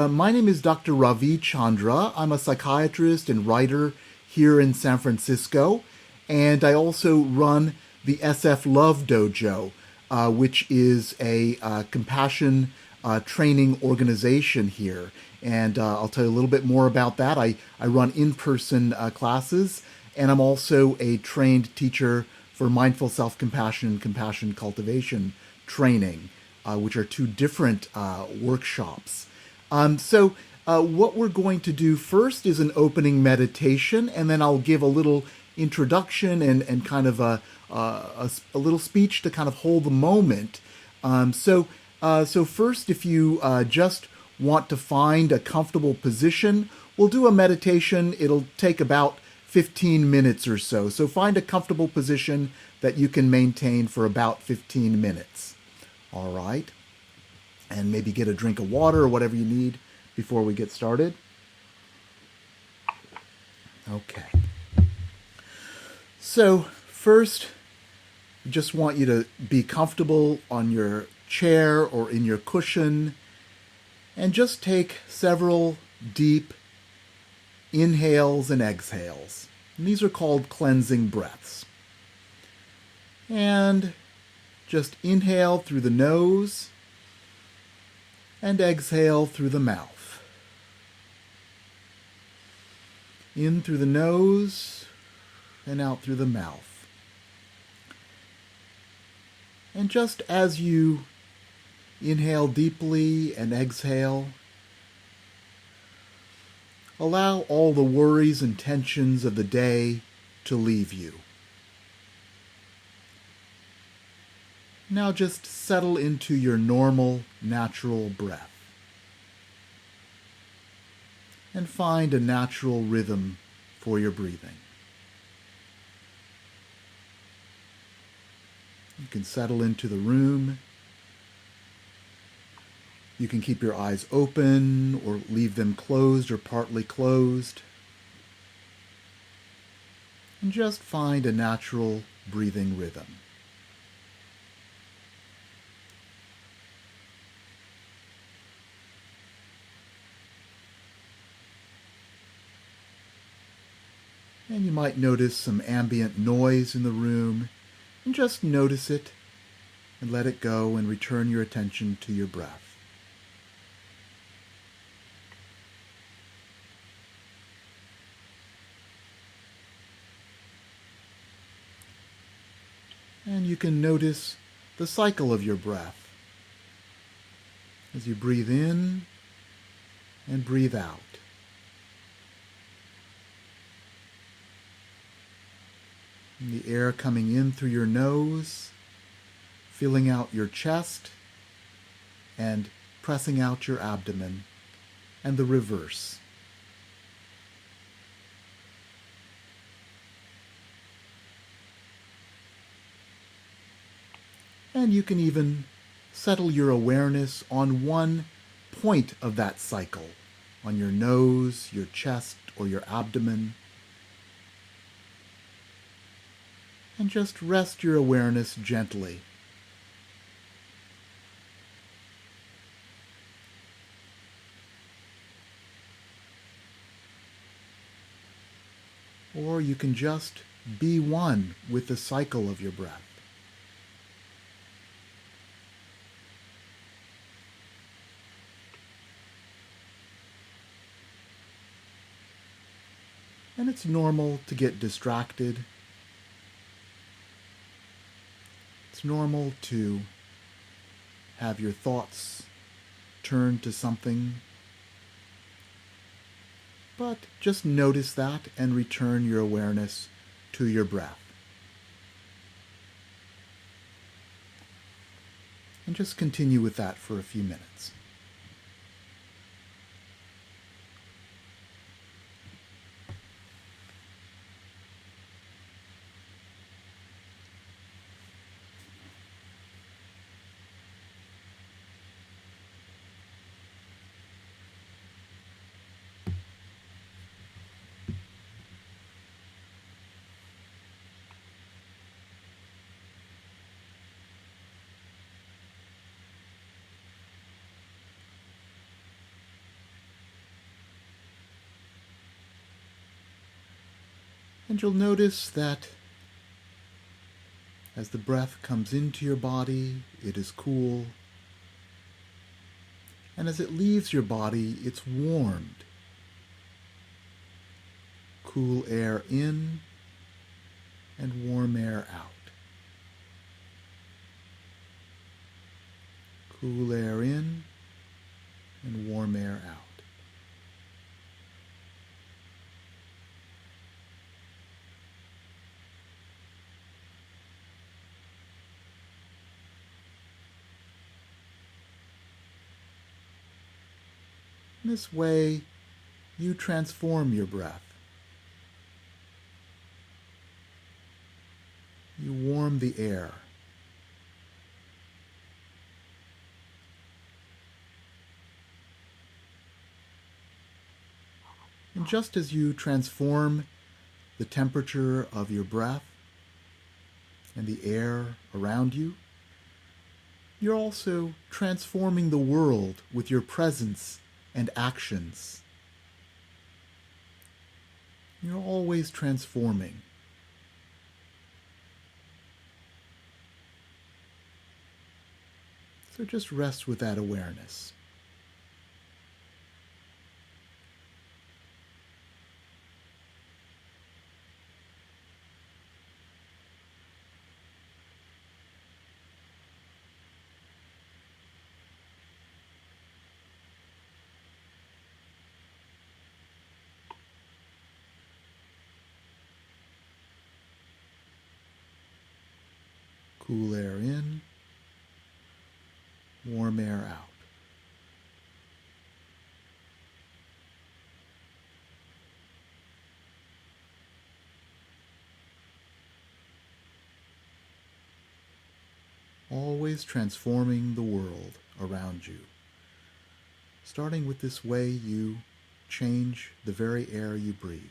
My name is Dr. Ravi Chandra. I'm a psychiatrist and writer here in San Francisco, and I also run the SF Love Dojo, which is a compassion training organization here. And I'll tell you a little bit more about that. I run in person classes, and I'm also a trained teacher for mindful self compassion and compassion cultivation training, which are two different workshops. What we're going to do first is an opening meditation, and then I'll give a little introduction and kind of a little speech to kind of hold the moment. First, if you just want to find a comfortable position, we'll do a meditation. It'll take about 15 minutes or so. So find a comfortable position that you can maintain for about 15 minutes. All right. And maybe get a drink of water or whatever you need before we get started. Okay. So, first, I just want you to be comfortable on your chair or in your cushion and just take several deep inhales and exhales. And these are called cleansing breaths. And just inhale through the nose and exhale through the mouth. In through the nose and out through the mouth. And just as you inhale deeply and exhale, allow all the worries and tensions of the day to leave you. Now just settle into your normal, natural breath. And find a natural rhythm for your breathing. You can settle into the room. You can keep your eyes open or leave them closed or partly closed. And just find a natural breathing rhythm. And you might notice some ambient noise in the room, and just notice it and let it go and return your attention to your breath. And you can notice the cycle of your breath as you breathe in and breathe out. And the air coming in through your nose, filling out your chest, and pressing out your abdomen, and the reverse. And you can even settle your awareness on one point of that cycle, on your nose, your chest, or your abdomen. And just rest your awareness gently. Or you can just be one with the cycle of your breath. And it's normal to get distracted. It's normal to have your thoughts turn to something, but just notice that and return your awareness to your breath. And just continue with that for a few minutes. And you'll notice that as the breath comes into your body, it is cool. And as it leaves your body, it's warmed. Cool air in and warm air out. Cool air in and warm air out. In this way, you transform your breath. You warm the air. And just as you transform the temperature of your breath and the air around you, you're also transforming the world with your presence and actions. You're always transforming. So just rest with that awareness. Cool air in, warm air out. Always transforming the world around you. Starting with this way, you change the very air you breathe.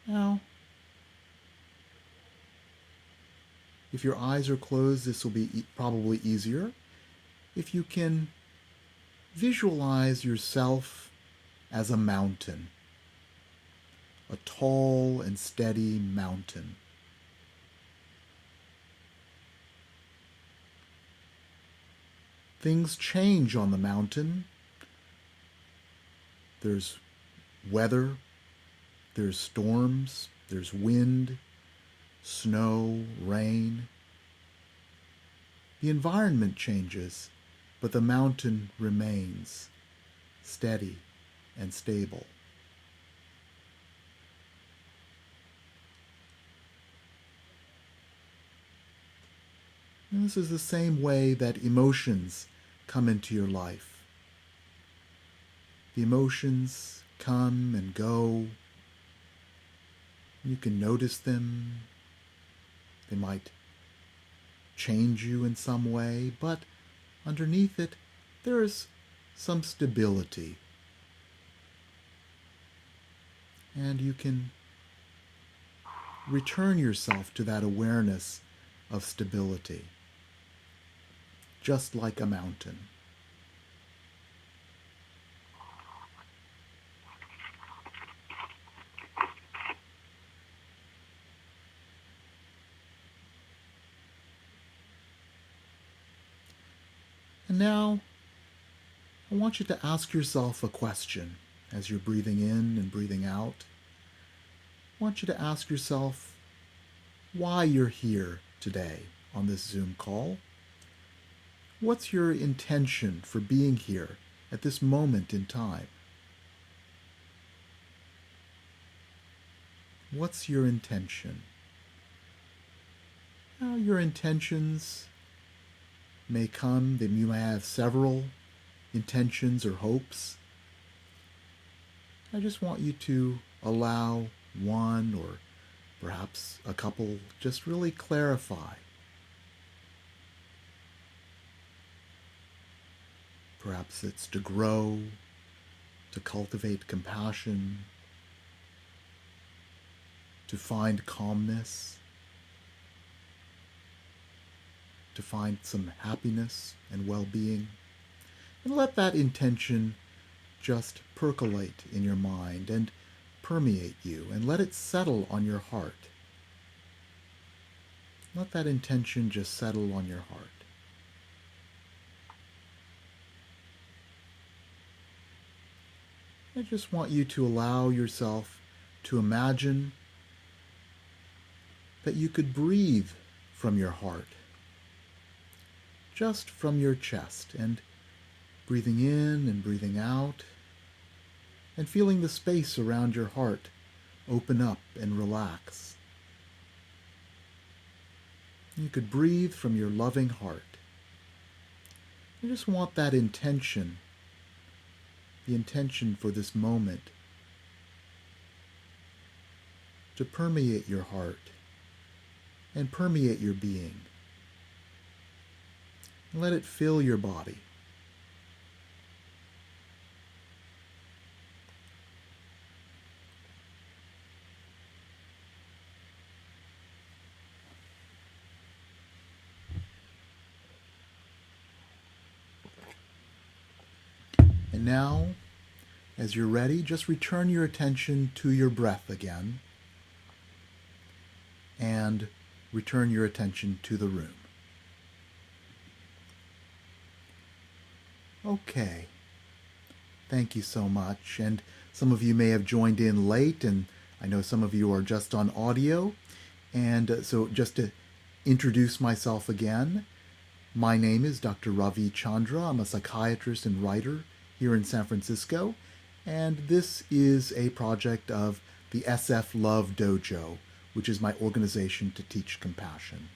Now, if your eyes are closed, this will be probably easier. If you can visualize yourself as a mountain, a tall and steady mountain. Things change on the mountain. There's weather, there's storms, there's wind, snow, rain. The environment changes, but the mountain remains steady and stable. And this is the same way that emotions come into your life. The emotions come and go. You can notice them. They might change you in some way, but underneath it, there is some stability. And you can return yourself to that awareness of stability, just like a mountain. And now, I want you to ask yourself a question as you're breathing in and breathing out. I want you to ask yourself why you're here today on this Zoom call. What's your intention for being here at this moment in time? What's your intention? Now, your intentions may come, that you may have several intentions or hopes. I just want you to allow one or perhaps a couple just really clarify. Perhaps it's to grow, to cultivate compassion, to find calmness, to find some happiness and well-being. And let that intention just percolate in your mind and permeate you, and let it settle on your heart. Let that intention just settle on your heart. I just want you to allow yourself to imagine that you could breathe from your heart, just from your chest, and breathing in and breathing out, and feeling the space around your heart open up and relax. You could breathe from your loving heart. You just want that intention, the intention for this moment, to permeate your heart and permeate your being. And let it fill your body. And now, as you're ready, just return your attention to your breath again, and return your attention to the room. Okay. Thank you so much. And some of you may have joined in late, and I know some of you are just on audio. And so just to introduce myself again, my name is Dr. Ravi Chandra. I'm a psychiatrist and writer here in San Francisco, and this is a project of the SF Love Dojo, which is my organization to teach compassion.